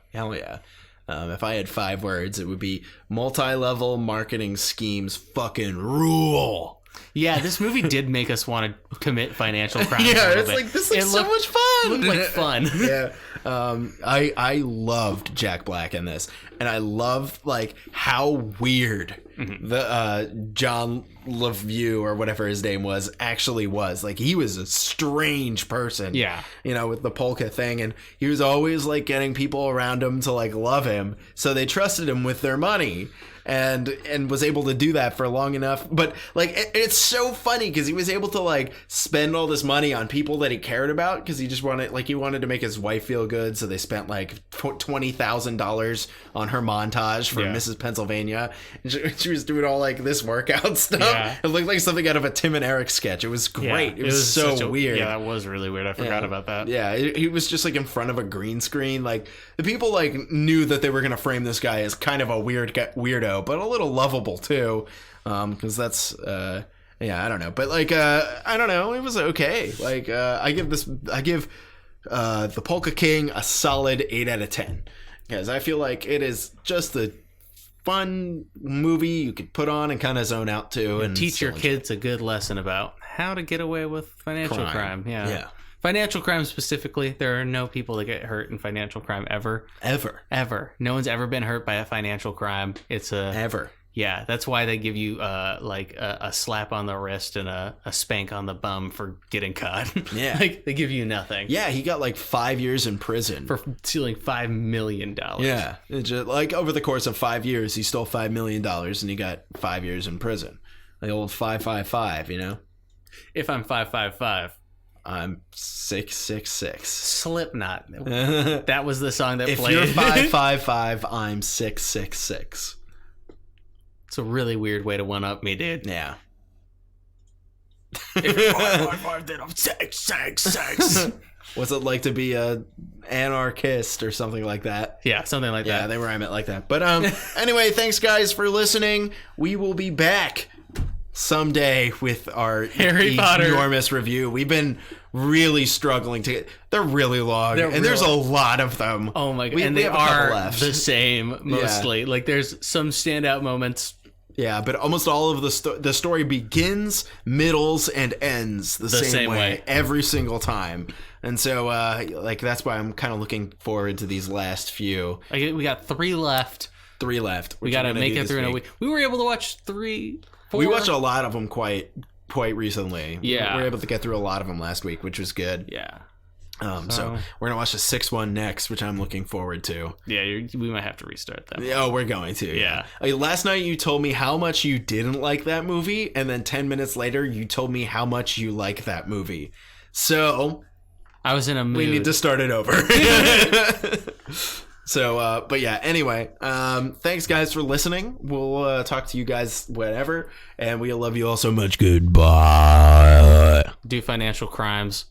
If I had 5 words, it would be multi-level marketing schemes fucking rule. Yeah, this movie did make us want to commit financial crimes. Yeah, it's like, this looks so much fun. Looked like fun. Yeah. I loved Jack Black in this, and I loved like how weird the John LaVue or whatever his name was actually was. Like, he was a strange person. Yeah. With the polka thing, and he was always like getting people around him to like love him, so they trusted him with their money. And was able to do that for long enough. But like it's so funny because he was able to like spend all this money on people that he cared about because he just wanted to make his wife feel good, so they spent like $20,000 on her montage for Mrs. Pennsylvania. And she was doing all like this workout stuff. Yeah. It looked like something out of a Tim and Eric sketch. It was great. It was so weird. Yeah, that was really weird. I forgot about that. Yeah, he was just like in front of a green screen. Like, the people like knew that they were gonna frame this guy as kind of a weirdo, but a little lovable too, because that's I don't know, but like I don't know, it was okay. Like I give the Polka King a solid 8 out of 10 because I feel like it is just a fun movie you could put on and kind of zone out to and teach your kids a good lesson about how to get away with financial crime. Yeah. Financial crime specifically, there are no people that get hurt in financial crime ever. No one's ever been hurt by a financial crime. Ever. Yeah, that's why they give you like a slap on the wrist and a spank on the bum for getting caught. Yeah. Like, they give you nothing. Yeah, he got like 5 years in prison. For stealing $5 million. Yeah. It's just, like, over the course of 5 years, he stole $5 million and he got 5 years in prison. The old 555, If I'm 555. I'm 666. Slipknot. That was the song that played. If you're 555, I'm 666. It's a really weird way to one up me, dude. Yeah. If you're 555, then I'm 666. What's it like to be a anarchist or something like that? Yeah, something like that. Yeah, they rhyme it like that. But anyway, thanks guys for listening. We will be back someday with our Harry Potter enormous review. We've been really struggling to get. They're really long, there's a lot of them. Oh my god! And they are the same mostly. Yeah. Like, there's some standout moments. Yeah, but almost all of the story begins, middles, and ends the same way every single time. And so, like, that's why I'm kind of looking forward to these last few. We got 3 left. We got to make it through in a week. We were able to watch 3. 4. We watched a lot of them quite recently. Yeah. We were able to get through a lot of them last week, which was good. Yeah. So we're going to watch the 6th one next, which I'm looking forward to. Yeah, we might have to restart that. Oh, we're going to. Yeah. Last night you told me how much you didn't like that movie, and then 10 minutes later you told me how much you like that movie. So I was in a mood. We need to start it over. So, but yeah, anyway, thanks guys for listening. We'll talk to you guys whenever, and we love you all so much. Goodbye. Do financial crimes.